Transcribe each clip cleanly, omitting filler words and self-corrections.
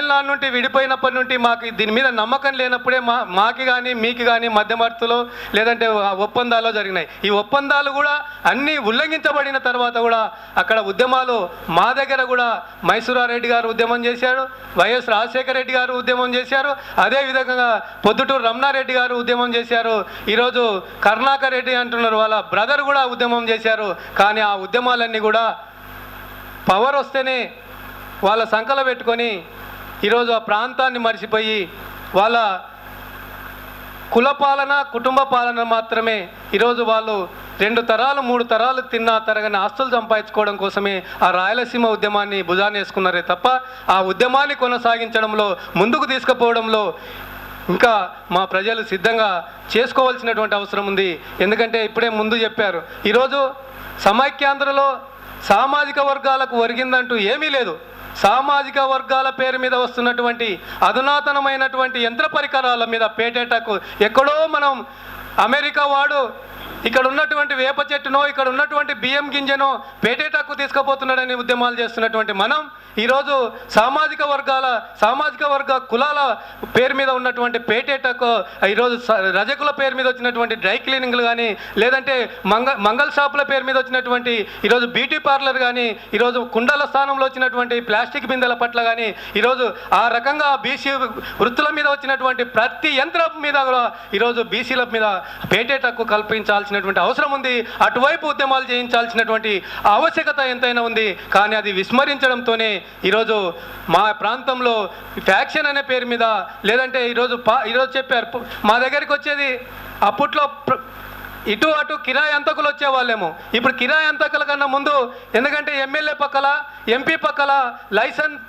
తమిళనాడు నుండి విడిపోయినప్పటి నుండి మాకు దీని మీద నమ్మకం లేనప్పుడే మాకు కానీ మీకు కానీ మధ్యవర్తులు లేదంటే ఒప్పందాలు జరిగినాయి. ఈ ఒప్పందాలు కూడా అన్నీ ఉల్లంఘించబడిన తర్వాత కూడా అక్కడ ఉద్యమాలు మా దగ్గర కూడా మైసూరారెడ్డి గారు ఉద్యమం చేశారు, వైఎస్ రాజశేఖర రెడ్డి గారు ఉద్యమం చేశారు, అదేవిధంగా పొద్దుటూరు రమణారెడ్డి గారు ఉద్యమం చేశారు, ఈరోజు కరుణాకర్ రెడ్డి అంటున్నారు వాళ్ళ బ్రదర్ కూడా ఉద్యమం చేశారు. కానీ ఆ ఉద్యమాలన్నీ కూడా పవర్ వస్తేనే వాళ్ళ సంకల పెట్టుకొని ఈరోజు ఆ ప్రాంతాన్ని మర్చిపోయి వాళ్ళ కులపాలన కుటుంబ పాలన మాత్రమే ఈరోజు వాళ్ళు 2 తరాలు 3 తరాలు తిన్న తరగని ఆస్తులు సంపాదించుకోవడం కోసమే ఆ రాయలసీమ ఉద్యమాన్ని భుజాన్ని వేసుకున్నారే తప్ప ఆ ఉద్యమాన్ని కొనసాగించడంలో ముందుకు తీసుకుపోవడంలో ఇంకా మా ప్రజలు సిద్ధంగా చేసుకోవాల్సినటువంటి అవసరం ఉంది. ఎందుకంటే ఇప్పుడే ముందు చెప్పారు, ఈరోజు సమైక్యాంధ్రలో సామాజిక వర్గాలకు ఒరిగిందంటూ ఏమీ లేదు. సామాజిక వర్గాల పేరు మీద వస్తున్నటువంటి అధునాతనమైనటువంటి యంత్ర పరికరాల మీద పేటెంట్కు ఎక్కడో మనం అమెరికా వాడు ఇక్కడ ఉన్నటువంటి వేప చెట్టునో ఇక్కడ ఉన్నటువంటి బియ్యం గింజనో పేటెంట్కు తీసుకుపోతున్నాడని ఉద్యమాలు చేస్తున్నటువంటి మనం ఈరోజు సామాజిక వర్గ కులాల పేరు మీద ఉన్నటువంటి పేటెంట్కు ఈరోజు రజకుల పేరు మీద వచ్చినటువంటి డ్రై క్లీనింగ్లు కానీ లేదంటే మంగళ షాపుల పేరు మీద వచ్చినటువంటి ఈరోజు బ్యూటీ పార్లర్ కానీ ఈరోజు కుండల స్థానంలో వచ్చినటువంటి ప్లాస్టిక్ బిందెల పట్ల కానీ ఈరోజు ఆ రకంగా బీసీ వృత్తుల మీద వచ్చినటువంటి ప్రతి యంత్రం మీద కూడా ఈరోజు బీసీల మీద పేటెంట్ హక్కు కల్పించాల్సినటువంటి అవసరం ఉంది. అటువైపు ఉద్యమాలు చేయించాల్సినటువంటి ఆవశ్యకత ఎంతైనా ఉంది. కానీ అది విస్మరించడంతోనే ఈరోజు మా ప్రాంతంలో ఫ్యాక్షన్ అనే పేరు మీద లేదంటే ఈరోజు చెప్పారు మా దగ్గరికి వచ్చేది అప్పట్లో ఇటు అటు కిరాయి అంతకులు వచ్చేవాళ్ళేమో, ఇప్పుడు కిరాయి అంతకుల కన్నా ముందు ఎందుకంటే ఎమ్మెల్యే పక్కల ఎంపీ పక్కల లైసెన్స్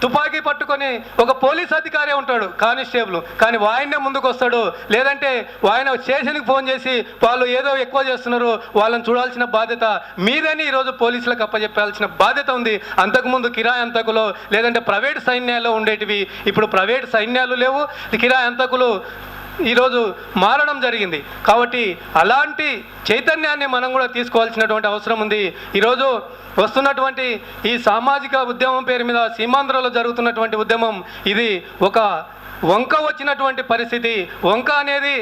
తుపాకీ పట్టుకొని ఒక పోలీస్ అధికారి ఉంటాడు కానిస్టేబుల్, కానీ వాయినే ముందుకు వస్తాడు. లేదంటే ఆయన స్టేషన్కి ఫోన్ చేసి వాళ్ళు ఏదో ఎక్కువ చేస్తున్నారు వాళ్ళని చూడాల్సిన బాధ్యత మీదని ఈరోజు పోలీసులకు అప్పచెప్పాల్సిన బాధ్యత ఉంది. అంతకుముందు కిరాయి అంతకులు లేదంటే ప్రైవేట్ సైన్యాల్లో ఉండేటివి, ఇప్పుడు ప్రైవేట్ సైన్యాలు లేవు, కిరాయి అంతకులు ఈరోజు మారడం జరిగింది. కాబట్టి అలాంటి చైతన్యాన్ని మనం కూడా తీసుకోవాల్సినటువంటి అవసరం ఉంది. ఈరోజు వస్తున్నటువంటి ఈ సామాజిక ఉద్యమం పేరు మీద సీమాంధ్రలో జరుగుతున్నటువంటి ఉద్యమం ఇది ఒక వంక వచ్చినటువంటి పరిస్థితి. వంక అనేది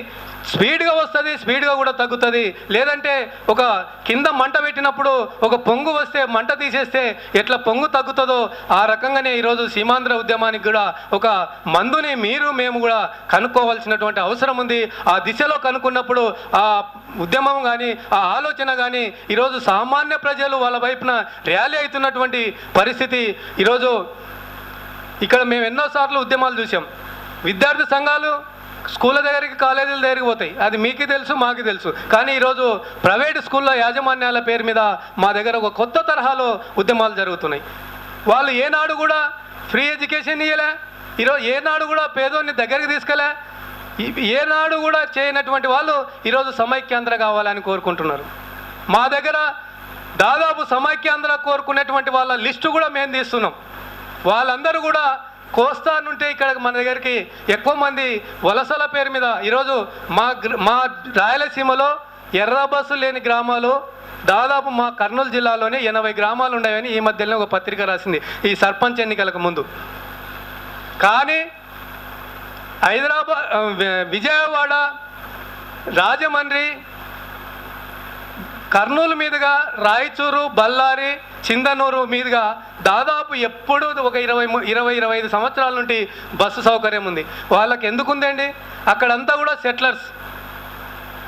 స్పీడ్గా వస్తుంది, స్పీడ్గా కూడా తగ్గుతుంది. లేదంటే ఒక కింద మంట పెట్టినప్పుడు ఒక పొంగు వస్తే మంట తీసేస్తే ఎట్లా పొంగు తగ్గుతుందో ఆ రకంగానే ఈరోజు సీమాంధ్ర ఉద్యమానికి కూడా ఒక మందుని మేము కూడా కనుక్కోవాల్సినటువంటి అవసరం ఉంది. ఆ దిశలో కనుక్కున్నప్పుడు ఆ ఉద్యమం కానీ ఆ ఆలోచన కానీ ఈరోజు సామాన్య ప్రజలు వాళ్ళ వైపున ర్యాలీ అవుతున్నటువంటి పరిస్థితి. ఈరోజు ఇక్కడ మేము ఎన్నోసార్లు ఉద్యమాలు చూసాం. విద్యార్థి సంఘాలు స్కూళ్ళ దగ్గరికి కాలేజీల దగ్గరికి పోతాయి, అది మీకు తెలుసు మాకు తెలుసు. కానీ ఈరోజు ప్రైవేట్ స్కూళ్ళ యాజమాన్యాల పేరు మీద మా దగ్గర ఒక కొత్త తరహాలో ఉద్యమాలు జరుగుతున్నాయి. వాళ్ళు ఏనాడు కూడా ఫ్రీ ఎడ్యుకేషన్ ఇవ్వలే, ఈరోజు ఏనాడు కూడా పేదోన్ని దగ్గరికి తీసుకెళ్ళే, ఏనాడు కూడా చేయనటువంటి వాళ్ళు ఈరోజు సమైక్యాంధ్ర కావాలని కోరుకుంటున్నారు. మా దగ్గర దాదాపు సమైక్యాంధ్ర కోరుకునేటువంటి వాళ్ళ లిస్టు కూడా మేము తీస్తున్నాం. వాళ్ళందరూ కూడా కోస్తా నుంటే ఇక్కడ మన దగ్గరికి ఎక్కువ మంది వలసల పేరు మీద ఈరోజు మా రాయలసీమలో ఎర్ర బస్సు లేని గ్రామాలు దాదాపు మా కర్నూలు జిల్లాలోనే 80 గ్రామాలు ఉన్నాయని ఈ మధ్యలో ఒక పత్రిక రాసింది ఈ సర్పంచ్ ఎన్నికలకు ముందు. కానీ హైదరాబాద్, విజయవాడ, రాజమండ్రి, కర్నూలు మీదుగా రాయచూరు, బళ్ళారి, చిందనూరు మీదుగా దాదాపు ఎప్పుడు ఒక 20-25 సంవత్సరాల నుండి బస్సు సౌకర్యం ఉంది. వాళ్ళకి ఎందుకు ఉందండి? అక్కడంతా కూడా సెటిలర్స్.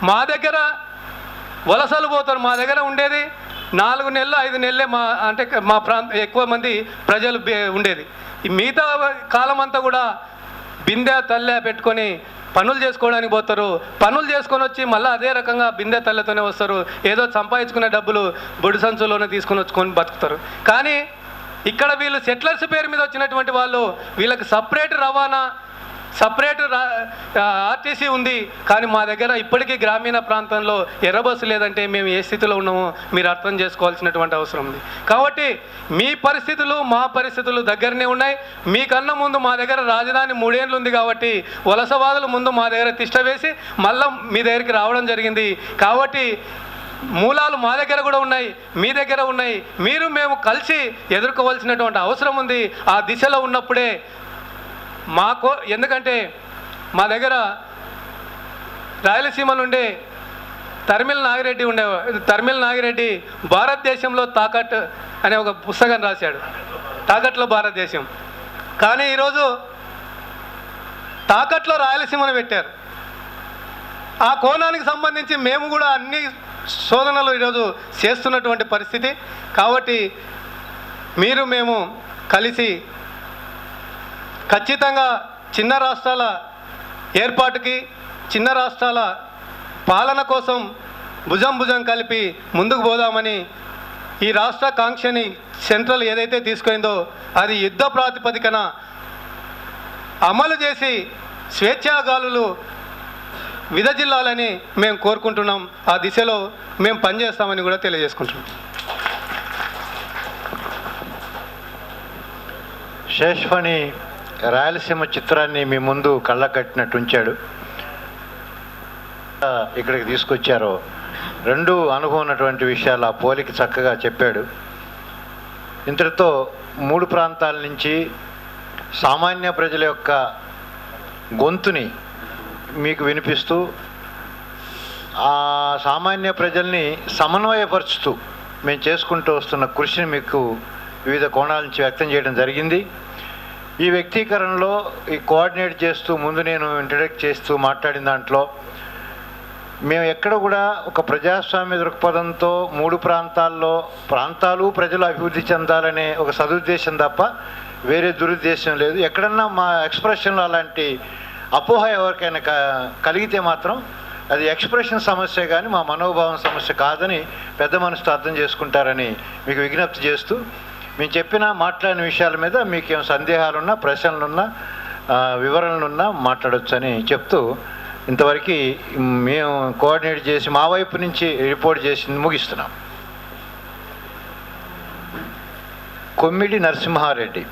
మా దగ్గర వలసలు పోతారు. మా దగ్గర ఉండేది 4 నెలలు 5 నెలలే మా ఎక్కువ మంది ప్రజలు ఉండేది. ఈ మిగతా కాలం అంతా కూడా బిందె తల్లె పెట్టుకొని పనులు చేసుకోవడానికి పోతారు. పనులు చేసుకొని వచ్చి మళ్ళీ అదే రకంగా బిందె తల్లెతోనే వస్తారు. ఏదో సంపాదించుకునే డబ్బులు బొడి సంచులోనే తీసుకొని వచ్చుకొని బతుకుతారు. కానీ ఇక్కడ వీళ్ళు సెటిలర్స్ పేరు మీద వచ్చినటువంటి వాళ్ళు వీళ్ళకి సపరేట్ రవాణా, సపరేట్ ఆర్టీసీ ఉంది. కానీ మా దగ్గర ఇప్పటికీ గ్రామీణ ప్రాంతంలో ఎర్ర బస్సు లేదంటే మేము ఏ స్థితిలో ఉన్నామో మీరు అర్థం చేసుకోవాల్సినటువంటి అవసరం ఉంది. కాబట్టి మీ పరిస్థితులు మా పరిస్థితులు దగ్గరనే ఉన్నాయి. మీకన్నా ముందు మా దగ్గర రాజధాని 3 ఏళ్ళు ఉంది కాబట్టి వలసవాదులు ముందు మా దగ్గర తిష్ట వేసి మళ్ళీ మీ దగ్గరికి రావడం జరిగింది. కాబట్టి మూలాలు మా దగ్గర కూడా ఉన్నాయి, మీ దగ్గర ఉన్నాయి. మేము కలిసి ఎదుర్కోవాల్సినటువంటి అవసరం ఉంది. ఆ దిశలో ఉన్నప్పుడే ఎందుకంటే మా దగ్గర రాయలసీమ నుండి తరిమిల నాగిరెడ్డి భారతదేశంలో తాకట్ అనే ఒక పుస్తకం రాశాడు, తాకట్లో భారతదేశం. కానీ ఈరోజు తాకట్లో రాయలసీమను పెట్టారు. ఆ కోణానికి సంబంధించి మేము కూడా అన్ని శోధనలు ఈరోజు చేస్తున్నటువంటి పరిస్థితి. కాబట్టి మేము కలిసి ఖచ్చితంగా చిన్న రాష్ట్రాల ఏర్పాటుకి, చిన్న రాష్ట్రాల పాలన కోసం భుజం కలిపి ముందుకు పోదామని ఈ రాష్ట్ర కాంక్షని సెంట్రల్ ఏదైతే తీసుకుందో అది యుద్ధ ప్రాతిపదికన అమలు చేసి స్వేచ్ఛాగాలులు విదజిల్లాలని మేము కోరుకుంటున్నాం. ఆ దిశలో మేము పనిచేస్తామని కూడా తెలియజేసుకుంటున్నాం. శేషఫణి రాయలసీమ చిత్రాన్ని మీ ముందు కళ్ళ కట్టినట్టు ఉంచాడు. ఇక్కడికి తీసుకొచ్చారో రెండు అనుభవం ఉన్నటువంటి విషయాలు ఆ పోలికి చక్కగా చెప్పాడు. ఇంతటితో 3 ప్రాంతాల నుంచి సామాన్య ప్రజల యొక్క గొంతుని మీకు వినిపిస్తూ ఆ సామాన్య ప్రజల్ని సమన్వయపరుచుతూ మేము చేసుకుంటూ వస్తున్న కృషిని మీకు వివిధ కోణాల నుంచి వ్యక్తం చేయడం జరిగింది. ఈ వ్యక్తీకరణలో ఈ కోఆర్డినేట్ చేస్తూ ముందు నేను ఇంట్రడక్ట్ చేస్తూ మాట్లాడిన దాంట్లో మేము ఎక్కడ కూడా ఒక ప్రజాస్వామ్య దృక్పథంతో 3 ప్రాంతాలు ప్రజలు అభివృద్ధి చెందాలనే ఒక సదుద్దేశం తప్ప వేరే దురుద్దేశం లేదు. ఎక్కడన్నా మా ఎక్స్ప్రెషన్లో అలాంటి అపోహ ఎవరికైనా కలిగితే మాత్రం అది ఎక్స్ప్రెషన్ సమస్య కానీ మా మనోభావం సమస్య కాదని పెద్ద మనసుతో అర్థం చేసుకుంటారని మీకు విజ్ఞప్తి చేస్తూ మేము మాట్లాడిన విషయాల మీద మీకేం సందేహాలున్నా, ప్రశ్నలున్నా, వివరణలున్నా మాట్లాడొచ్చని చెప్తూ ఇంతవరకు మేము కోఆర్డినేట్ చేసి మా వైపు నుంచి రిపోర్ట్ చేసి ముగిస్తున్నాం. కొమ్మిడి నరసింహారెడ్డి.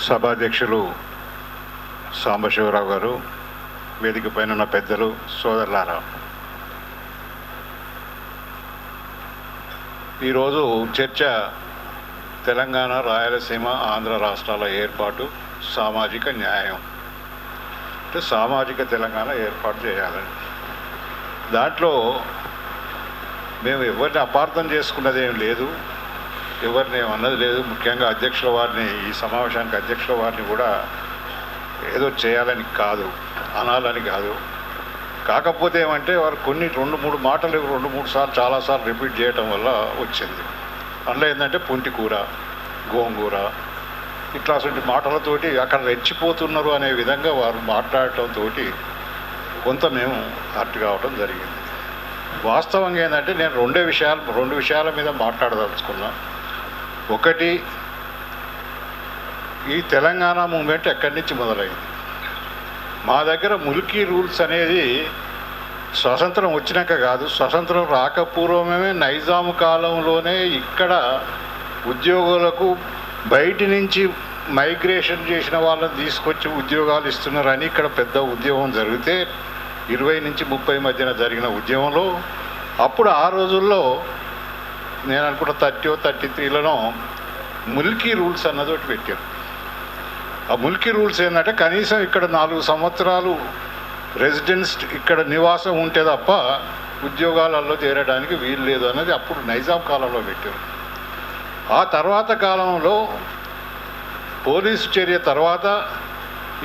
సభాధ్యక్షులు సాంబశివరావు గారు, వేదిక పైన ఉన్న పెద్దలు, సోదరులారా, ఈరోజు చర్చ తెలంగాణ, రాయలసీమ, ఆంధ్ర రాష్ట్రాల ఏర్పాటు, సామాజిక న్యాయం, అంటే సామాజిక తెలంగాణ ఏర్పాటు చేయాలని. దాంట్లో మేము ఎవరిని అపార్థం చేసుకున్నది ఏం లేదు, ఎవరిని ఏమన్నది లేదు. ముఖ్యంగా అధ్యక్షుల వారిని, ఈ సమావేశానికి అధ్యక్షుల వారిని కూడా ఏదో చేయాలని కాదు, అనాలని కాదు. కాకపోతే ఏమంటే వారు కొన్ని 2-3 మాటలు 2-3 సార్లు చాలాసార్లు రిపీట్ చేయటం వల్ల వచ్చింది. అందులో ఏంటంటే పుంటి కూర, గోంగూర ఇట్లాంటి మాటలతోటి అక్కడ రెచ్చిపోతున్నారు అనే విధంగా వారు మాట్లాడటంతో కొంత మేము హర్ట్ కావటం జరిగింది. వాస్తవంగా ఏంటంటే నేను రెండు విషయాల మీద మాట్లాడదలుచుకున్నా. ఒకటి, ఈ తెలంగాణ మూవ్మెంట్ ఎక్కడి నుంచి మొదలైంది. మా దగ్గర ముల్కీ రూల్స్ అనేది స్వతంత్రం వచ్చినాక కాదు, స్వతంత్రం రాకపూర్వమే నైజాము కాలంలోనే ఇక్కడ ఉద్యోగులకు బయటి నుంచి మైగ్రేషన్ చేసిన వాళ్ళని తీసుకొచ్చి ఉద్యోగాలు ఇస్తున్నారని ఇక్కడ పెద్ద ఉద్యమం జరిగితే 20 నుంచి 30 మధ్యన జరిగిన ఉద్యమంలో అప్పుడు ఆ రోజుల్లో నేను అనుకుంటా 33లో ముల్కీ రూల్స్ అన్నది ఒకటి పెట్టారు. ఆ ముల్కీ రూల్స్ ఏంటంటే కనీసం ఇక్కడ 4 సంవత్సరాలు రెసిడెన్స్ ఇక్కడ నివాసం ఉంటే తప్ప ఉద్యోగాలలో చేరడానికి వీలు లేదు అన్నది అప్పుడు నైజాం కాలంలో పెట్టారు. ఆ తర్వాత కాలంలో పోలీసు చర్య తర్వాత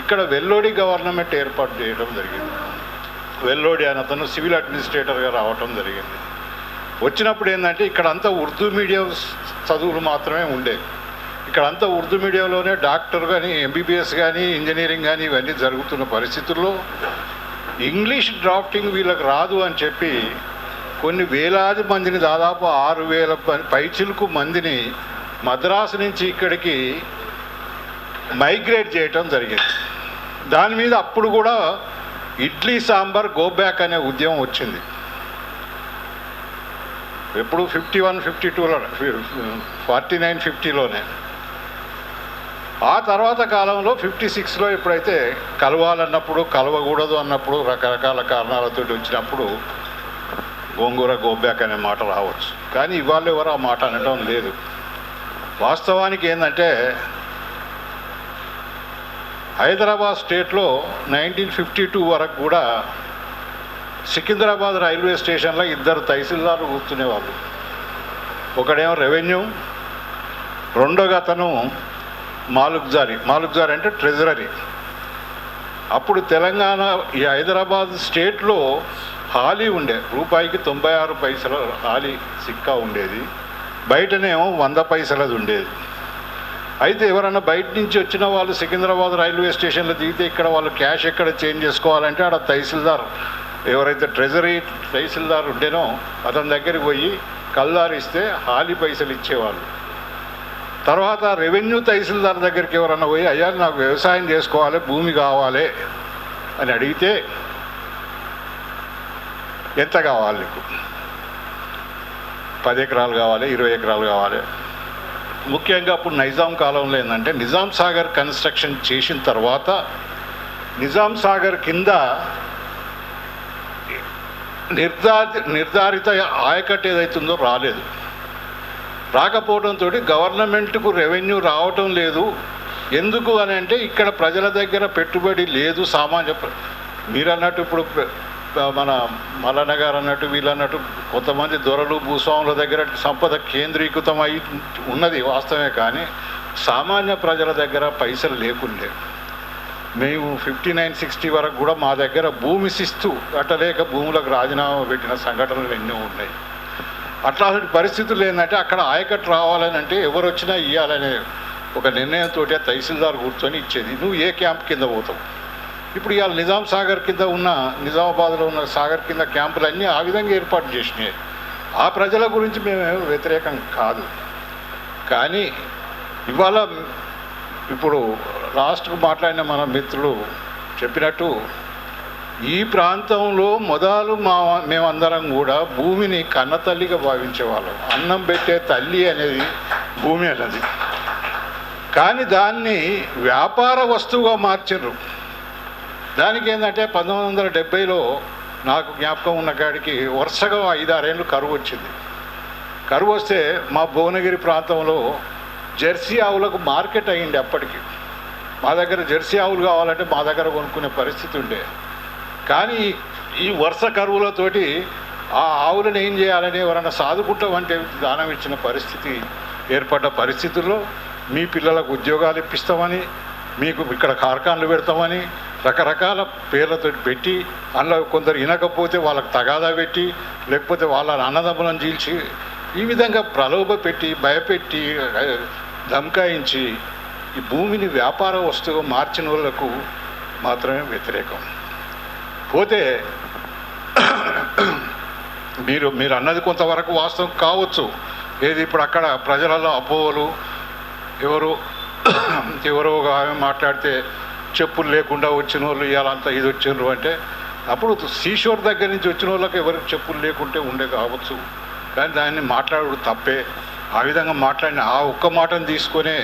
ఇక్కడ వెల్లోడి గవర్నమెంట్ ఏర్పాటు చేయడం జరిగింది. వెల్లోడి అని అతను సివిల్ అడ్మినిస్ట్రేటర్గా రావటం జరిగింది. వచ్చినప్పుడు ఏంటంటే ఇక్కడ అంతా ఉర్దూ మీడియం చదువులు మాత్రమే ఉండేవి. ఇక్కడ అంతా ఉర్దూ మీడియంలోనే డాక్టర్ కానీ, ఎంబీబీఎస్ కానీ, ఇంజనీరింగ్ కానీ ఇవన్నీ జరుగుతున్న పరిస్థితుల్లో ఇంగ్లీష్ డ్రాఫ్టింగ్ వీళ్ళకి రాదు అని చెప్పి కొన్ని వేలాది మందిని, దాదాపు 6,000 పైచిలకు మందిని మద్రాసు నుంచి ఇక్కడికి మైగ్రేట్ చేయటం జరిగింది. దాని మీద అప్పుడు కూడా ఇడ్లీ సాంబార్ గో బ్యాక్ అనే ఉద్యమం వచ్చింది. ఎప్పుడు 51, 52లో, 49, 50లోనే. ఆ తర్వాత కాలంలో 56లో ఎప్పుడైతే కలవాలన్నప్పుడు, కలవకూడదు అన్నప్పుడు, రకరకాల కారణాలతో వచ్చినప్పుడు గోంగూర గోబ్యాక్ అనే మాట రావచ్చు, కానీ ఇవాళ ఎవరు ఆ మాట అనడం లేదు. వాస్తవానికి ఏంటంటే హైదరాబాద్ స్టేట్లో 1952 వరకు కూడా సికింద్రాబాద్ రైల్వే స్టేషన్లో 2 తహసీల్దార్లు కూర్చునేవాళ్ళు. ఒకడేమో రెవెన్యూ, రెండోగా అతను మాలుక్జారీ అంటే ట్రెజరీ. అప్పుడు తెలంగాణ ఈ హైదరాబాద్ స్టేట్లో హాలీ ఉండే రూపాయికి 96 పైసల హాలీ సిక్కా ఉండేది, బయటనేమో 100 పైసలది ఉండేది. అయితే ఎవరన్నా బయట నుంచి వచ్చిన వాళ్ళు సికింద్రాబాద్ రైల్వే స్టేషన్లో దిగితే ఇక్కడ వాళ్ళు క్యాష్ ఎక్కడ చేంజ్ చేసుకోవాలంటే ఆడ తహసీల్దార్, ఎవరైతే ట్రెజరీ తహసీల్దార్ ఉండేనో అతని దగ్గరికి పోయి కల్లారిస్తే హాలీ పైసలు ఇచ్చేవాళ్ళు. తర్వాత రెవెన్యూ తహసీల్దార్ దగ్గరికి ఎవరన్నా పోయి అయ్యా నాకు వ్యవసాయం చేసుకోవాలి, భూమి కావాలి అని అడిగితే ఎంత కావాలి నీకు, 10 ఎకరాలు కావాలి, 20 ఎకరాలు కావాలి. ముఖ్యంగా అప్పుడు నైజాం కాలంలో ఏంటంటే నిజాం సాగర్ కన్స్ట్రక్షన్ చేసిన తర్వాత నిజాం సాగర్ కింద నిర్ధారిత ఆయకట్టు ఏదైతుందో రాలేదు. రాకపోవడంతో గవర్నమెంట్కు రెవెన్యూ రావటం లేదు. ఎందుకు అని అంటే ఇక్కడ ప్రజల దగ్గర పెట్టుబడి లేదు. సామాన్య మీరు అన్నట్టు ఇప్పుడు మన మల్లన్న గారు అన్నట్టు వీళ్ళు అన్నట్టు కొంతమంది దొరలు భూస్వాముల దగ్గర సంపద కేంద్రీకృతం అయి ఉన్నది వాస్తవమే, కానీ సామాన్య ప్రజల దగ్గర పైసలు లేకుండే. మేము 59-60 వరకు కూడా మా దగ్గర భూమి శిస్తు కట్టలేక భూములకు రాజీనామా పెట్టిన సంఘటనలు ఎన్నో ఉన్నాయి. అట్లాంటి పరిస్థితులు ఏంటంటే అక్కడ ఆయకట్టు రావాలని అంటే ఎవరు వచ్చినా ఇవ్వాలనే ఒక నిర్ణయంతో తహసీల్దార్ కూర్చొని ఇచ్చేది. నువ్వు ఏ క్యాంప్ కింద పోతావు? ఇప్పుడు ఇవాళ నిజాం సాగర్ కింద ఉన్న నిజామాబాద్లో ఉన్న సాగర్ కింద క్యాంపులన్నీ ఆ విధంగా ఏర్పాటు చేసినాయి. ఆ ప్రజల గురించి మేము వ్యతిరేకం కాదు, కానీ ఇవాళ ఇప్పుడు లాస్ట్కు మాట్లాడిన మన మిత్రులు చెప్పినట్టు ఈ ప్రాంతంలో మొదలు మేమందరం కూడా భూమిని కన్నతల్లిగా భావించేవాళ్ళం. అన్నం పెట్టే తల్లి అనేది భూమి అన్నది, కానీ దాన్ని వ్యాపార వస్తువుగా మార్చారు. దానికి ఏంటంటే 1970లో నాకు జ్ఞాపకం ఉన్న కాడికి వరుసగా 5-6 ఏళ్ళు కరువు వచ్చింది. కరువు వస్తే మా భువనగిరి ప్రాంతంలో జెర్సీ ఆవులకు మార్కెట్ అయ్యింది. అప్పటికి మా దగ్గర జెర్సీ ఆవులు కావాలంటే మా దగ్గర కొనుక్కునే పరిస్థితి ఉండే, కానీ ఈ వరుస కరువులతోటి ఆ ఆవులను ఏం చేయాలని ఎవరన్నా సాదుకుంటామంటే దానం ఇచ్చిన పరిస్థితి ఏర్పడ్డ పరిస్థితుల్లో మీ పిల్లలకు ఉద్యోగాలు ఇప్పిస్తామని, మీకు ఇక్కడ కార్ఖాన్లు పెడతామని రకరకాల పేర్లతో పెట్టి అందులో కొందరు వినకపోతే వాళ్ళకు తగాదా పెట్టి, లేకపోతే వాళ్ళ అన్నదమ్ములను చీల్చి ఈ విధంగా ప్రలోభ పెట్టి భయపెట్టి ధమ్కాయించి ఈ భూమిని వ్యాపార వస్తువుగా మార్చిన వాళ్ళకు మాత్రమే వ్యతిరేకం. పోతే మీరు అన్నది కొంతవరకు వాస్తవం కావచ్చు. ఏది ఇప్పుడు అక్కడ ప్రజలలో అపోహలు, ఎవరో ఆమె మాట్లాడితే చెప్పులు లేకుండా వచ్చిన వాళ్ళు ఇవాళంతా ఇది వచ్చినారు అంటే, అప్పుడు సీషోర్ దగ్గర నుంచి వచ్చిన వాళ్ళకి ఎవరికి చెప్పులు లేకుంటే ఉండే కావచ్చు, కానీ దాన్ని మాట్లాడు తప్పే. ఆ విధంగా మాట్లాడిన ఆ ఒక్క మాటను తీసుకొనే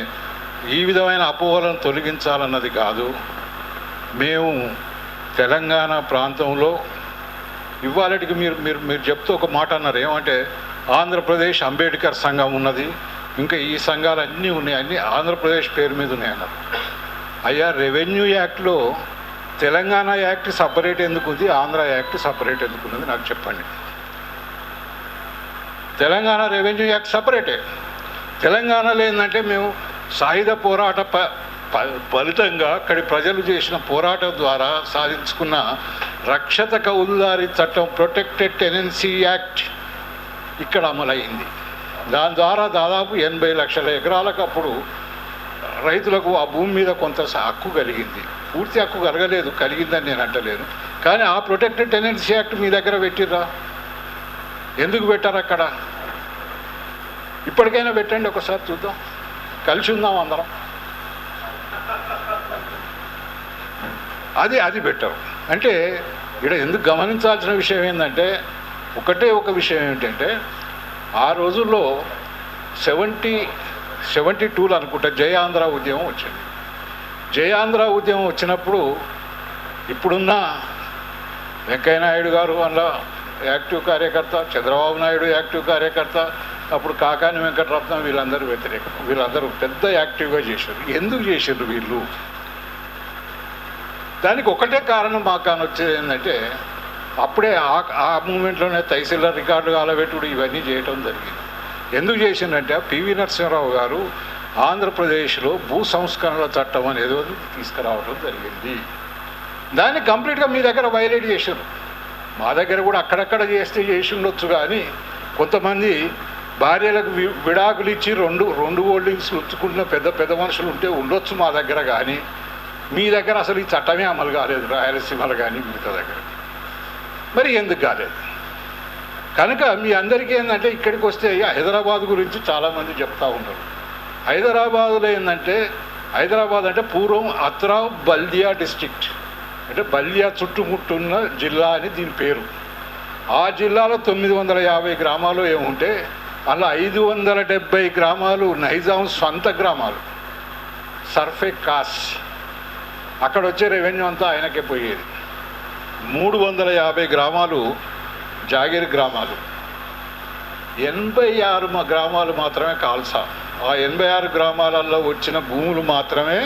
ఈ విధమైన అపోహలను తొలగించాలన్నది కాదు. మేము తెలంగాణ ప్రాంతంలో ఇవాళకి మీరు చెప్తూ ఒక మాట అన్నారు, ఏమంటే ఆంధ్రప్రదేశ్ అంబేద్కర్ సంఘం ఉన్నది, ఇంకా ఈ సంఘాలు అన్నీ ఉన్నాయి, అన్నీ ఆంధ్రప్రదేశ్ పేరు మీద ఉన్నాయన్నారు. అయ్యా, రెవెన్యూ యాక్ట్లో తెలంగాణ యాక్ట్ సపరేట్ ఎందుకు ఉంది, ఆంధ్ర యాక్ట్ సపరేట్ ఎందుకు ఉన్నది నాకు చెప్పండి. తెలంగాణ రెవెన్యూ యాక్ట్ సపరేటే. తెలంగాణలో ఏంటంటే మేము సాయుధ పోరాట ఫలితంగా అక్కడి ప్రజలు చేసిన పోరాటం ద్వారా సాధించుకున్న రక్షత కౌలుదారి చట్టం, ప్రొటెక్టెడ్ టెనెన్సీ యాక్ట్ ఇక్కడ అమలైంది. దాని ద్వారా దాదాపు 80 లక్షల ఎకరాలకు అప్పుడు రైతులకు ఆ భూమి మీద కొంత హక్కు కలిగింది. పూర్తి హక్కు కలగలేదు, కలిగిందని నేను అంటలేను, కానీ ఆ ప్రొటెక్టెడ్ టెనెన్సీ యాక్ట్ మీ దగ్గర పెట్టిర్రా? ఎందుకు పెట్టారు అక్కడ? ఇప్పటికైనా పెట్టండి, ఒకసారి చూద్దాం, కలిసి ఉందాం అందరం. అది పెట్టారు అంటే ఇక్కడ ఎందుకు గమనించాల్సిన విషయం ఏంటంటే, ఒక విషయం ఏంటంటే, ఆ రోజుల్లో 72లో అనుకుంటా జయాంధ్ర ఉద్యమం వచ్చింది. జయాంధ్ర ఉద్యమం వచ్చినప్పుడు ఇప్పుడున్న వెంకయ్యనాయుడు గారు, అందులో యాక్టివ్ కార్యకర్త, చంద్రబాబు నాయుడు యాక్టివ్ కార్యకర్త, అప్పుడు కాకాని వెంకటరత్నం వీళ్ళందరూ వ్యతిరేకం. వీళ్ళందరూ పెద్ద యాక్టివ్గా చేశారు. ఎందుకు చేశారు వీళ్ళు? దానికి ఒకటే కారణం మాకు కానొచ్చేది ఏంటంటే, అప్పుడే ఆ మూమెంట్లోనే తహసీల్దార్ రికార్డు కాలబెట్టుడు ఇవన్నీ చేయటం జరిగింది. ఎందుకు చేసిందంటే పివి నరసింహారావు గారు ఆంధ్రప్రదేశ్లో భూ సంస్కరణల చట్టం అనేది తీసుకురావడం జరిగింది. దాన్ని కంప్లీట్గా మీ దగ్గర వైలేట్ చేశారు. మా దగ్గర కూడా అక్కడక్కడ చేసి ఉండొచ్చు, కానీ కొంతమంది భార్యలకు విడాకులు ఇచ్చి రెండు హోల్డింగ్స్ ఉంచుకుంటున్న పెద్ద మనుషులు ఉంటే ఉండొచ్చు మా దగ్గర, కానీ మీ దగ్గర అసలు ఈ చట్టమే అమలు కాలేదు, రాయలసీమలో కానీ మిగతా దగ్గర. మరి ఎందుకు కాలేదు? కనుక మీ అందరికీ ఏంటంటే, ఇక్కడికి వస్తే హైదరాబాద్ గురించి చాలామంది చెప్తూ ఉన్నారు. హైదరాబాదులో ఏంటంటే, హైదరాబాద్ అంటే పూర్వం అత్రావ్ బల్దియా డిస్ట్రిక్ట్, అంటే బల్దియా చుట్టుముట్టున్న జిల్లా అని దీని పేరు. ఆ జిల్లాలో 950 గ్రామాలు ఏముంటే అలా 570 గ్రామాలు నైజాం సొంత గ్రామాలు, సర్ఫే కాస్. అక్కడ వచ్చే రెవెన్యూ అంతా ఆయనకే పోయేది. 350 గ్రామాలు జాగీర్ గ్రామాలు, 86 గ్రామాలు మాత్రమే ఖాల్సా. ఆ 86 గ్రామాలలో వచ్చిన భూములు మాత్రమే,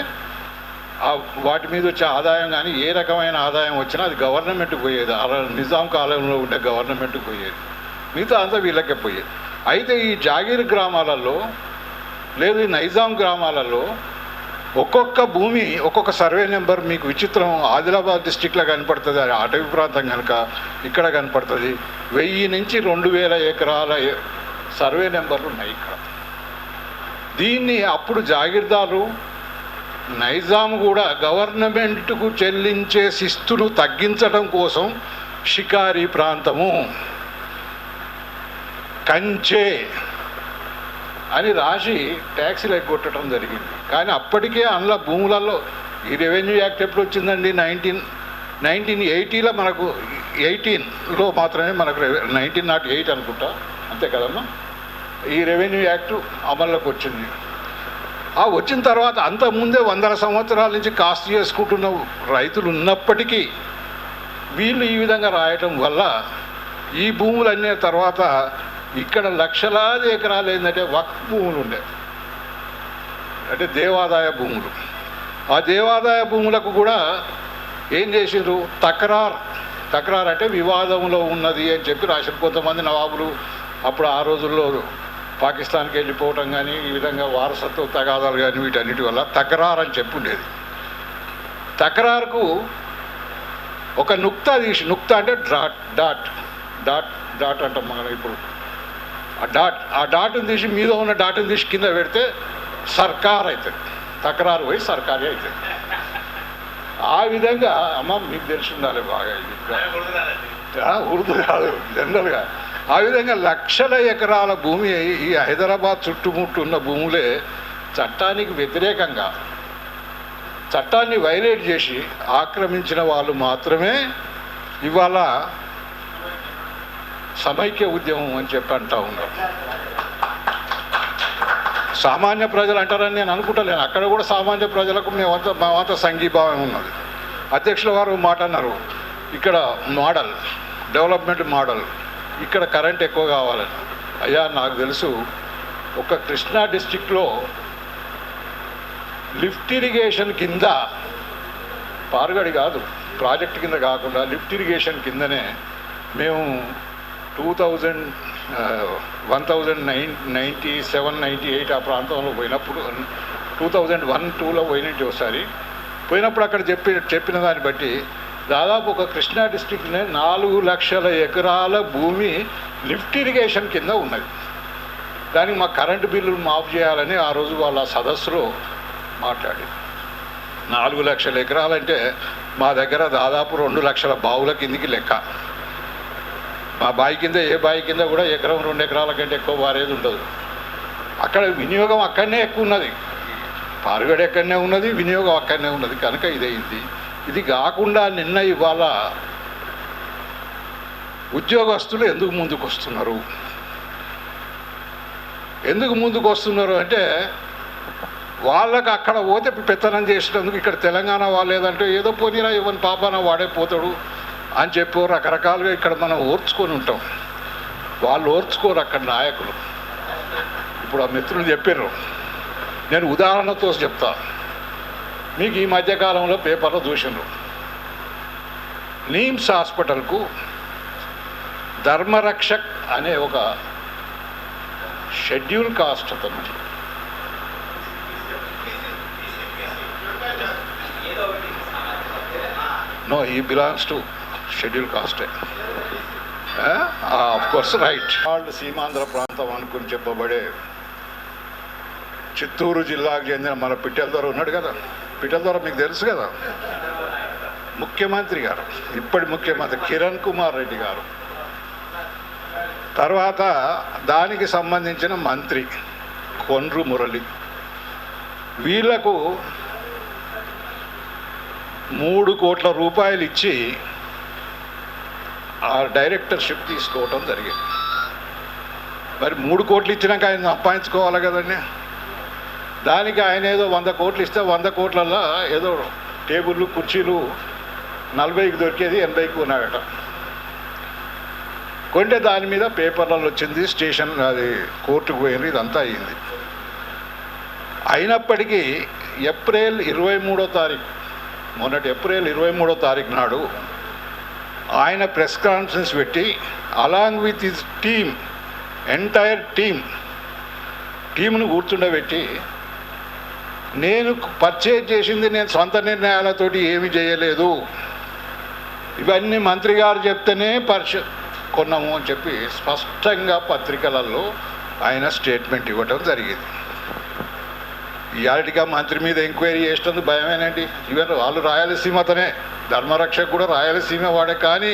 వాటి మీద వచ్చే ఆదాయం కానీ ఏ రకమైన ఆదాయం వచ్చినా అది గవర్నమెంట్కి పోయేది. అలా నిజాం కాలంలో ఉండే గవర్నమెంట్కి పోయేది, మిగతా అంతా వీళ్ళకే పోయేది. అయితే ఈ జాగీర్ గ్రామాలలో లేదు ఈ నైజాం గ్రామాలలో ఒక్కొక్క భూమి ఒక్కొక్క సర్వే నెంబర్ మీకు విచిత్రం. ఆదిలాబాద్ డిస్టిక్లో కనపడుతుంది, అది అటవీ ప్రాంతం కనుక ఇక్కడ కనపడుతుంది. 1000 నుంచి 2000 ఎకరాల సర్వే నెంబర్లు ఉన్నాయి ఇక్కడ. దీన్ని అప్పుడు జాగీర్దారు నైజాం కూడా గవర్నమెంట్కు చెల్లించే శిస్తును తగ్గించడం కోసం షికారీ ప్రాంతము, కంచే అని రాసి ట్యాక్సీలు ఎగ్గొట్టడం జరిగింది. కానీ అప్పటికే అందులో భూములలో ఈ రెవెన్యూ యాక్ట్ ఎప్పుడు వచ్చిందండి? 1980లో మనకు 18లో మాత్రమే మనకు 1908 అనుకుంటా, అంతే కదమ్మా, ఈ రెవెన్యూ యాక్టు అమల్లోకి వచ్చింది. ఆ వచ్చిన తర్వాత అంతకుముందే 100 సంవత్సరాల నుంచి కాస్ట్ చేసుకుంటున్న రైతులు ఉన్నప్పటికీ వీళ్ళు ఈ విధంగా రాయటం వల్ల ఈ భూములన్నీ తర్వాత ఇక్కడ లక్షలాది ఎకరాలు ఏంటంటే వక్ఫ్ భూములు ఉండే, అంటే దేవాదాయ భూములు. ఆ దేవాదాయ భూములకు కూడా ఏం చేసిండ్రు? తక్రార్ అంటే వివాదంలో ఉన్నది అని చెప్పి రాసిన కొంతమంది నవాబులు అప్పుడు ఆ రోజుల్లో పాకిస్తాన్కి వెళ్ళిపోవటం కానీ ఈ విధంగా వారసత్వ తగాదాలు కానీ వీటన్నిటి వల్ల తక్రార్ అని చెప్పి ఉండేది. తక్రార్కు ఒక నుక్తా తీసి, నుక్తా అంటే డాట్ అంటాం మనం ఇప్పుడు. ఆ డాట్ని తీసి మీద ఉన్న డాట్ని తీసి కింద పెడితే సర్కార్ అవుతుంది, తక్రారు పోయి సర్కారీ అవుతుంది. ఆ విధంగా అమ్మ మీకు తెలిసి ఉండాలి బాగా, ఉర్దూ కాదు జనరల్గా. ఆ విధంగా లక్షల ఎకరాల భూమి ఈ హైదరాబాద్ చుట్టుముట్టు ఉన్న భూములే చట్టానికి వ్యతిరేకంగా చట్టాన్ని వైలేట్ చేసి ఆక్రమించిన వాళ్ళు మాత్రమే ఇవాళ సమైక్య ఉద్యమం అని చెప్పి అంటూ ఉన్నారు. సామాన్య ప్రజలు అంటారని నేను అనుకుంటలేను. అక్కడ కూడా సామాన్య ప్రజలకు మేమంతా సంఘీభావం ఉన్నది. అధ్యక్షుల వారు మాట అన్నారు, ఇక్కడ డెవలప్మెంట్ మోడల్, ఇక్కడ కరెంట్ ఎక్కువ కావాలని. అయ్యా నాకు తెలుసు, ఒక కృష్ణా డిస్టిక్లో లిఫ్ట్ ఇరిగేషన్ కింద, పారుగడి కాదు ప్రాజెక్ట్ కింద కాకుండా లిఫ్ట్ ఇరిగేషన్ కిందనే మేము 1997-98 ఆ ప్రాంతంలో పోయినప్పుడు, 2001-2లో పోయినట్టు ఒకసారి పోయినప్పుడు అక్కడ చెప్పిన దాన్ని బట్టి దాదాపు ఒక కృష్ణా డిస్ట్రిక్ట్నే 4 లక్షల ఎకరాల భూమి లిఫ్ట్ ఇరిగేషన్ కింద ఉన్నది. దానికి మా కరెంటు బిల్లులు మాఫ్ చేయాలని ఆ రోజు వాళ్ళ సదస్సులో మాట్లాడి, 4 లక్షల ఎకరాలంటే మా దగ్గర దాదాపు 2 లక్షల బావుల కిందికి లెక్క. మా బావి కింద ఏ బావి కింద కూడా 1-2 ఎకరాల కంటే ఎక్కువ వారేది ఉండదు. అక్కడ వినియోగం అక్కడనే ఎక్కువ ఉన్నది, పారుగడ ఎక్కడనే ఉన్నది, వినియోగం అక్కడనే ఉన్నది. కనుక ఇదైంది. ఇది కాకుండా నిన్న ఇవాళ ఉద్యోగస్తులు ఎందుకు ముందుకు వస్తున్నారు అంటే, వాళ్ళకు అక్కడ పోతే పెత్తనం చేసినందుకు ఇక్కడ తెలంగాణ వాళ్ళేదంటే ఏదో పోనీరా ఇవ్వని పాపాన వాడే పోతాడు, అని చెప్పి రకరకాలుగా ఇక్కడ మనం ఓర్చుకొని ఉంటాం. వాళ్ళు ఓర్చుకోరు అక్కడ నాయకులు. ఇప్పుడు ఆ మిత్రులు చెప్పారు, నేను ఉదాహరణతో చెప్తా. మీకు ఈ మధ్యకాలంలో పేపర్లో చూసినారు, నీమ్స్ హాస్పిటల్కు ధర్మరక్షక్ అనే ఒక షెడ్యూల్ కాస్ట్ అతను నో ఈ బిలాంగ్స్ టు షెడ్యూల్ కాస్టే ఆఫ్ కోర్స్ రైట్. వాళ్ళు సీమాంధ్ర ప్రాంతం అనుకుని చెప్పబడే చిత్తూరు జిల్లాకు చెందిన మన పిట్టెల దొర ఉన్నాడు కదా, పిట్టెల దొర మీకు తెలుసు కదా, ముఖ్యమంత్రి గారు, ఇప్పటి ముఖ్యమంత్రి కిరణ్ కుమార్ రెడ్డి గారు, తర్వాత దానికి సంబంధించిన మంత్రి కొండ్రు మురళి, వీళ్లకు 3 కోట్ల రూపాయలు ఇచ్చి ఆ డైరెక్టర్షిప్ తీసుకోవటం జరిగింది. మరి 3 కోట్లు ఇచ్చినాక ఆయన సంపాదించుకోవాలి కదండి. దానికి ఆయన ఏదో 100 కోట్లు ఇస్తే 100 కోట్లలో ఏదో టేబుళ్ళు కుర్చీలు 40కి దొరికేది 80కి ఉన్నాయట. కొంటే దాని మీద పేపర్లలో వచ్చింది, స్టేషన్ అది కోర్టుకు పోయింది, ఇదంతా అయ్యింది. అయినప్పటికీ ఏప్రిల్ 23వ తారీఖు, మొన్నటి ఏప్రిల్ 23వ తారీఖు నాడు ఆయన ప్రెస్ కాన్ఫరెన్స్ పెట్టి along with his team, entire టీంను కూర్చుండబెట్టి, నేను పర్చేజ్ చేసింది నేను సొంత నిర్ణయాలతోటి ఏమి చేయలేదు, ఇవన్నీ మంత్రి గారు చెప్తేనే కొన్నాము అని చెప్పి స్పష్టంగా పత్రికలలో ఆయన స్టేట్మెంట్ ఇవ్వటం జరిగింది. ఇయాలిటిగా మంత్రి మీద ఎంక్వైరీ చేసేందుకు భయమేనండి. ఈవెన్ వాళ్ళు రాయలసీమతోనే, ధర్మరక్షకు కూడా రాయలసీమ వాడే, కానీ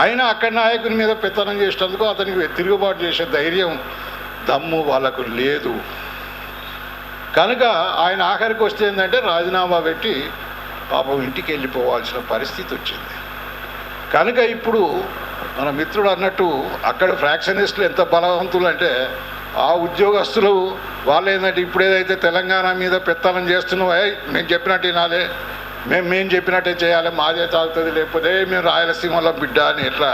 అయినా అక్కడి నాయకుని మీద పెత్తనం చేసేందుకు అతనికి తిరుగుబాటు చేసే ధైర్యం దమ్ము వాళ్ళకు లేదు. కనుక ఆయన ఆఖరికి వస్తే ఏంటంటే రాజీనామా పెట్టి పాపం ఇంటికి వెళ్ళిపోవాల్సిన పరిస్థితి వచ్చింది. కనుక ఇప్పుడు మన మిత్రుడు అన్నట్టు అక్కడ ఫ్రాక్షనిస్టులు ఎంత బలవంతులు అంటే, ఆ ఉద్యోగస్తులు వాళ్ళు ఏంటంటే ఇప్పుడు ఏదైతే తెలంగాణ మీద పెత్తనం చేస్తున్నావో, మేము చెప్పినట్టు వినాలి, మేము చెప్పినట్టే చేయాలి, మాదే తాగుతుంది, లేకపోతే మేము రాయలసీమలో బిడ్డ అని ఎట్లా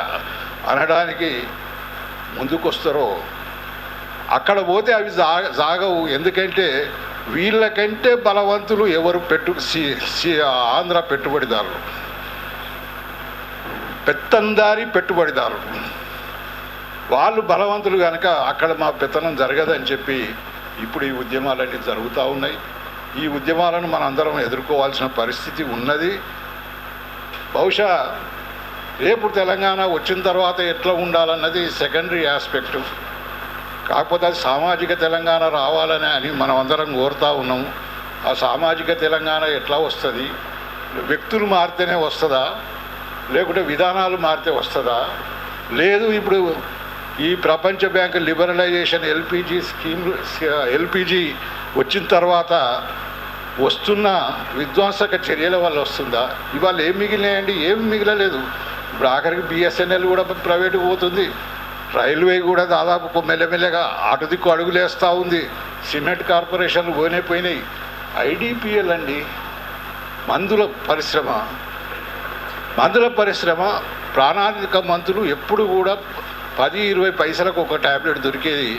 అనడానికి ముందుకొస్తారో అక్కడ పోతే అవి సాగవు. ఎందుకంటే వీళ్ళకంటే బలవంతులు ఎవరు ఆంధ్ర పెట్టుబడిదారులు, పెత్తందారి పెట్టుబడిదారులు, వాళ్ళు బలవంతులు కనుక అక్కడ మా పెత్తనం జరగదని చెప్పి ఇప్పుడు ఈ ఉద్యమాలన్నీ జరుగుతూ ఉన్నాయి. ఈ ఉద్యమాలను మనందరం ఎదుర్కోవాల్సిన పరిస్థితి ఉన్నది. బహుశా రేపు తెలంగాణ వచ్చిన తర్వాత ఎట్లా ఉండాలన్నది సెకండరీ ఆస్పెక్టు. కాకపోతే అది సామాజిక తెలంగాణ రావాలని అని మనం అందరం కోరుతూ ఉన్నాము. ఆ సామాజిక తెలంగాణ ఎట్లా వస్తుంది? వ్యక్తులు మారితేనే వస్తుందా, లేకుంటే విధానాలు మారితే వస్తుందా? లేదు, ఇప్పుడు ఈ ప్రపంచ బ్యాంకు లిబరలైజేషన్ ఎల్పిజి వచ్చిన తర్వాత వస్తున్న విధ్వంసక చర్యల వల్ల వస్తుందా? ఇవాళ ఏం మిగిలినాయండి? ఏం మిగిలలేదు. ఇప్పుడు ఆఖరికి బిఎస్ఎన్ఎల్ కూడా ప్రైవేటుకు పోతుంది, రైల్వే కూడా దాదాపు మెల్లమెల్లగా అటు దిక్కు అడుగులేస్తూ ఉంది, సిమెంట్ కార్పొరేషన్లు పోయినాయి. ఐడిపిఎల్ అండి, మందుల పరిశ్రమ ప్రాణాంతిక మందులు ఎప్పుడు కూడా 10-20 పైసలకు ఒక ట్యాబ్లెట్ దొరికేది,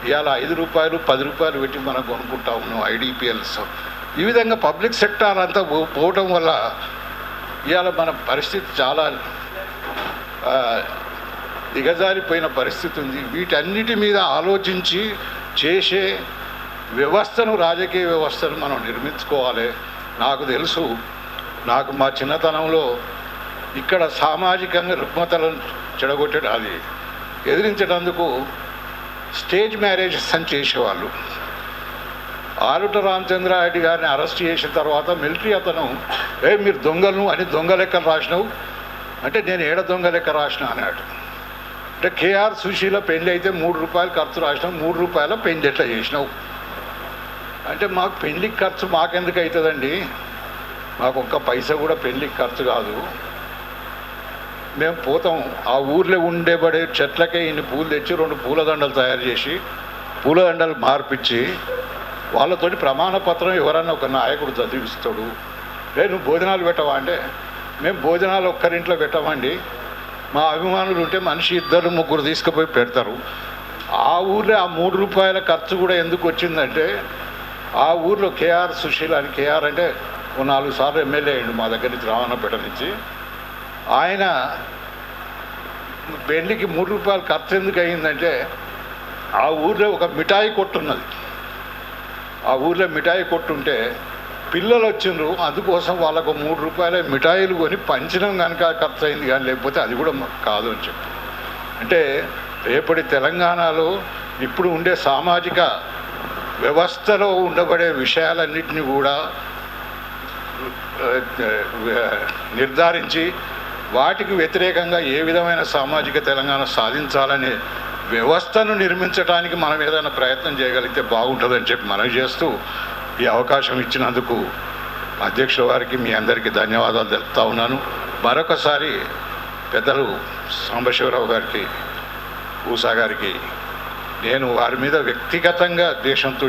ఇవాళ 5 రూపాయలు 10 రూపాయలు పెట్టి మనం కొనుక్కుంటా ఉన్నాం ఐడిపిఎల్స్. ఈ విధంగా పబ్లిక్ సెక్టార్ అంతా పోవటం వల్ల ఇవాళ మన పరిస్థితి చాలా దిగజారిపోయిన పరిస్థితి ఉంది. వీటన్నిటి మీద ఆలోచించి చేసే వ్యవస్థను, రాజకీయ వ్యవస్థను మనం నిర్మించుకోవాలి. నాకు తెలుసు, నాకు మా చిన్నతనంలో ఇక్కడ సామాజికంగా రుగ్మతలను చెడగొట్టడం, అది ఎదిరించడానికి స్టేజ్ మ్యారేజెస్ అని చేసేవాళ్ళు. ఆరుట రామచంద్రారెడ్డి గారిని అరెస్ట్ చేసిన తర్వాత మిలిటరీ అతను, మీరు దొంగలను అని దొంగ లెక్కలు రాసినావు అంటే, నేను ఏడ దొంగ లెక్క రాసిన అన్నాడు. అంటే కేఆర్ సుశీల పెళ్లి అయితే 3 రూపాయలు ఖర్చు రాసినావు, 3 రూపాయల పెళ్లి ఎట్లా చేసినావు అంటే, మాకు పెళ్లికి ఖర్చు మాకెందుకు అవుతుందండి, మాకు ఒక్క పైసా కూడా పెళ్లికి ఖర్చు కాదు, మేము పోతాం ఆ ఊర్లో ఉండేబడే చెట్లకే ఇన్ని పూలు తెచ్చి 2 పూలదండలు తయారు చేసి, పూలదండలు మార్పిచ్చి వాళ్ళతోటి ప్రమాణపత్రం ఎవరన్నా ఒక నాయకుడు చదివిస్తాడు. నువ్వు భోజనాలు పెట్టవా అంటే, మేము భోజనాలు ఒక్కరింట్లో పెట్టమండి, మా అభిమానులు ఉంటే మనిషి 2-3 తీసుకుపోయి పెడతారు. ఆ ఊర్లో ఆ 3 రూపాయల ఖర్చు కూడా ఎందుకు వచ్చిందంటే, ఆ ఊర్లో కేఆర్ సుశీల్ అని, కేఆర్ అంటే 4 సార్లు ఎమ్మెల్యే అయ్యిండు మా దగ్గర నుంచి, రావణపేట నుంచి. ఆయన పెళ్ళికి 3 రూపాయలు ఖర్చు ఎందుకు అయ్యిందంటే, ఆ ఊర్లో ఒక మిఠాయి కొట్టు ఉన్నది. ఆ ఊర్లో మిఠాయి కొట్టు ఉంటే పిల్లలు వచ్చిండ్రు, అందుకోసం వాళ్ళకు 3 రూపాయల మిఠాయిలు కొని పంచడం కనుక ఖర్చు అయింది, కానీ లేకపోతే అది కూడా కాదు అని చెప్పి. అంటే రేపటి తెలంగాణలో ఇప్పుడు ఉండే సామాజిక వ్యవస్థలో ఉండబడే విషయాలన్నింటినీ కూడా నిర్ధారించి వాటికి వ్యతిరేకంగా ఏ విధమైన సామాజిక తెలంగాణ సాధించాలనే వ్యవస్థను నిర్మించడానికి మనం ఏదైనా ప్రయత్నం చేయగలిగితే బాగుంటుందని చెప్పి మనవి చేస్తూ, ఈ అవకాశం ఇచ్చినందుకు అధ్యక్షుల వారికి మీ అందరికీ ధన్యవాదాలు తెలుపుతా ఉన్నాను. మరొకసారి పెద్దలు సాంబశివరావు గారికి, ఊసా గారికి నేను వారి మీద వ్యక్తిగతంగా ద్వేషంతో